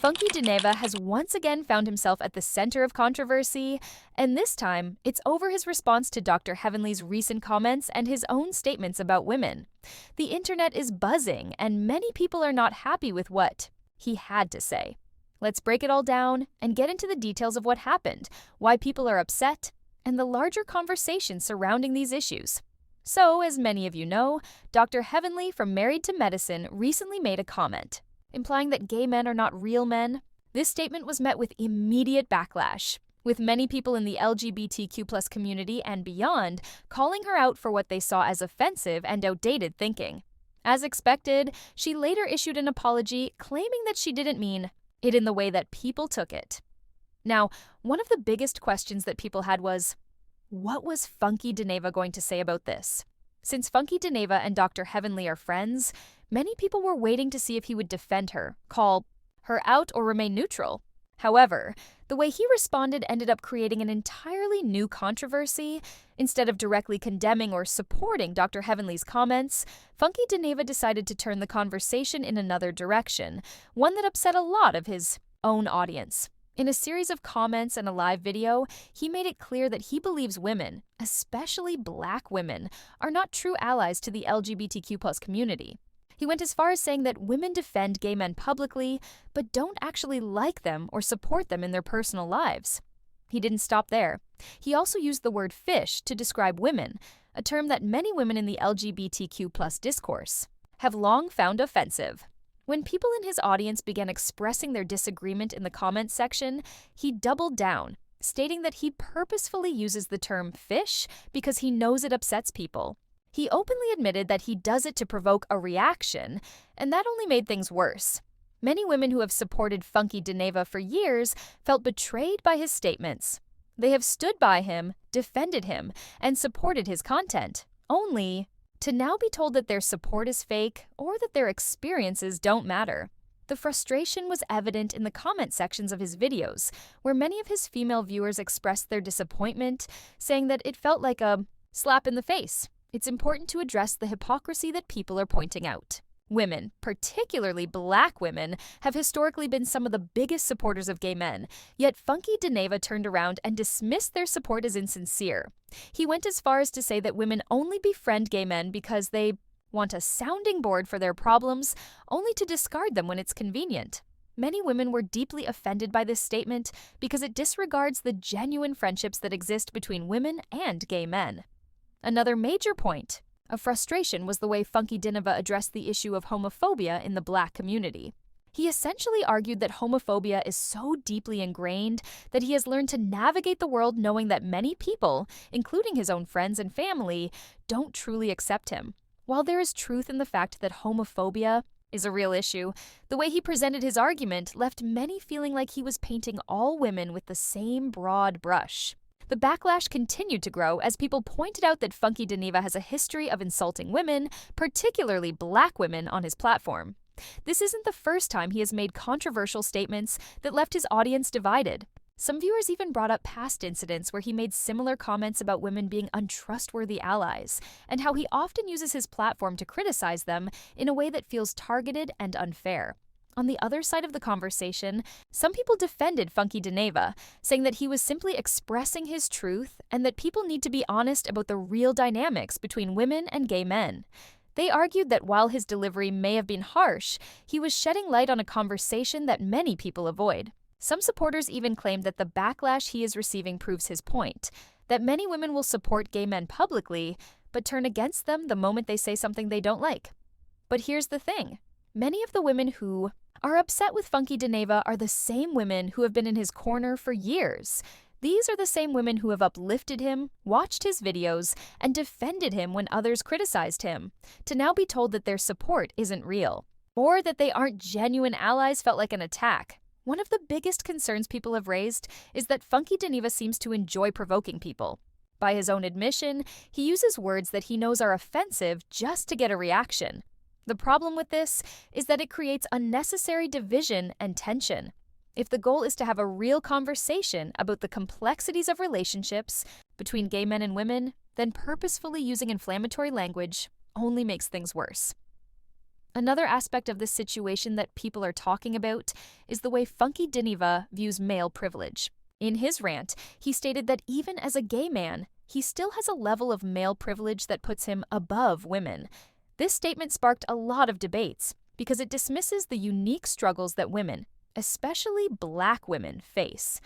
Funky Dineva has once again found himself at the center of controversy, and this time, it's over his response to Dr. Heavenly's recent comments and his own statements about women. The internet is buzzing, and many people are not happy with what he had to say. Let's break it all down and get into the details of what happened, why people are upset, and the larger conversation surrounding these issues. So, as many of you know, Dr. Heavenly from Married to Medicine recently made a comment, implying that gay men are not real men. This statement was met with immediate backlash, with many people in the LGBTQ+ community and beyond calling her out for what they saw as offensive and outdated thinking. As expected, she later issued an apology claiming that she didn't mean it in the way that people took it. Now, one of the biggest questions that people had was, what was Funky Dineva going to say about this? Since Funky Dineva and Dr. Heavenly are friends, many people were waiting to see if he would defend her, call her out, or remain neutral. However, the way he responded ended up creating an entirely new controversy. Instead of directly condemning or supporting Dr. Heavenly's comments, Funky Dineva decided to turn the conversation in another direction, one that upset a lot of his own audience. In a series of comments and a live video, he made it clear that he believes women, especially Black women, are not true allies to the LGBTQ+ community. He went as far as saying that women defend gay men publicly, but don't actually like them or support them in their personal lives. He didn't stop there. He also used the word fish to describe women, a term that many women in the LGBTQ+ discourse have long found offensive. When people in his audience began expressing their disagreement in the comments section, he doubled down, stating that he purposefully uses the term fish because he knows it upsets people. He openly admitted that he does it to provoke a reaction, and that only made things worse. Many women who have supported Funky Dineva for years felt betrayed by his statements. They have stood by him, defended him, and supported his content, only to now be told that their support is fake or that their experiences don't matter. The frustration was evident in the comment sections of his videos, where many of his female viewers expressed their disappointment, saying that it felt like a slap in the face. It's important to address the hypocrisy that people are pointing out. Women, particularly Black women, have historically been some of the biggest supporters of gay men, yet Funky Dineva turned around and dismissed their support as insincere. He went as far as to say that women only befriend gay men because they want a sounding board for their problems, only to discard them when it's convenient. Many women were deeply offended by this statement because it disregards the genuine friendships that exist between women and gay men. Another major point of frustration was the way Funky Dineva addressed the issue of homophobia in the Black community. He essentially argued that homophobia is so deeply ingrained that he has learned to navigate the world knowing that many people, including his own friends and family, don't truly accept him. While there is truth in the fact that homophobia is a real issue, the way he presented his argument left many feeling like he was painting all women with the same broad brush. The backlash continued to grow as people pointed out that Funky Dineva has a history of insulting women, particularly Black women, on his platform. This isn't the first time he has made controversial statements that left his audience divided. Some viewers even brought up past incidents where he made similar comments about women being untrustworthy allies, and how he often uses his platform to criticize them in a way that feels targeted and unfair. On the other side of the conversation, some people defended Funky Dineva, saying that he was simply expressing his truth and that people need to be honest about the real dynamics between women and gay men. They argued that while his delivery may have been harsh, he was shedding light on a conversation that many people avoid. Some supporters even claimed that the backlash he is receiving proves his point, that many women will support gay men publicly, but turn against them the moment they say something they don't like. But here's the thing. Many of the women who are upset with Funky Dineva are the same women who have been in his corner for years. These are the same women who have uplifted him, watched his videos, and defended him when others criticized him. To now be told that their support isn't real, or that they aren't genuine allies, felt like an attack. One of the biggest concerns people have raised is that Funky Dineva seems to enjoy provoking people. By his own admission, he uses words that he knows are offensive just to get a reaction. The problem with this is that it creates unnecessary division and tension. If the goal is to have a real conversation about the complexities of relationships between gay men and women, then purposefully using inflammatory language only makes things worse. Another aspect of this situation that people are talking about is the way Funky Dineva views male privilege. In his rant, he stated that even as a gay man, he still has a level of male privilege that puts him above women. This statement sparked a lot of debates because it dismisses the unique struggles that women, especially Black women, face.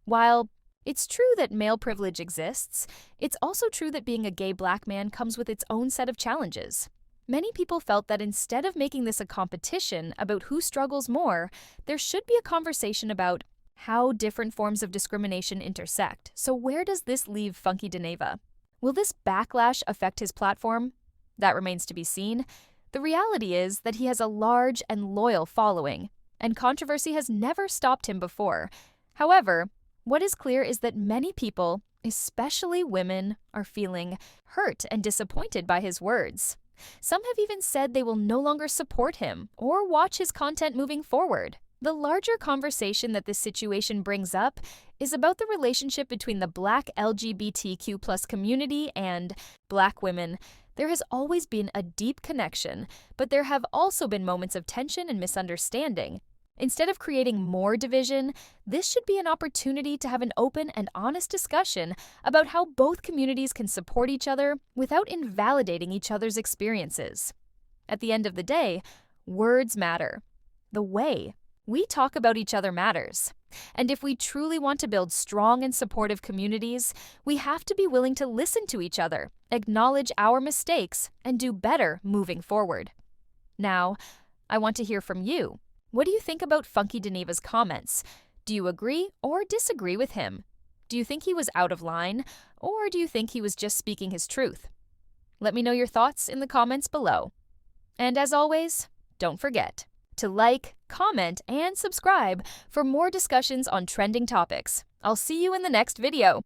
While it's true that male privilege exists, it's also true that being a gay Black man comes with its own set of challenges. Many people felt that instead of making this a competition about who struggles more, there should be a conversation about how different forms of discrimination intersect. So where does this leave Funky Dineva? Will this backlash affect his platform? That remains to be seen. The reality is that he has a large and loyal following, and controversy has never stopped him before. However, what is clear is that many people, especially women, are feeling hurt and disappointed by his words. Some have even said they will no longer support him or watch his content moving forward. The larger conversation that this situation brings up is about the relationship between the Black LGBTQ+ community and Black women. There has always been a deep connection, but there have also been moments of tension and misunderstanding. Instead of creating more division, this should be an opportunity to have an open and honest discussion about how both communities can support each other without invalidating each other's experiences. At the end of the day, words matter. The way we talk about each other matters. And if we truly want to build strong and supportive communities, we have to be willing to listen to each other, acknowledge our mistakes, and do better moving forward. Now, I want to hear from you. What do you think about Funky Dineva's comments? Do you agree or disagree with him? Do you think he was out of line, or do you think he was just speaking his truth? Let me know your thoughts in the comments below. And as always, don't forget to like, comment, and subscribe for more discussions on trending topics. I'll see you in the next video.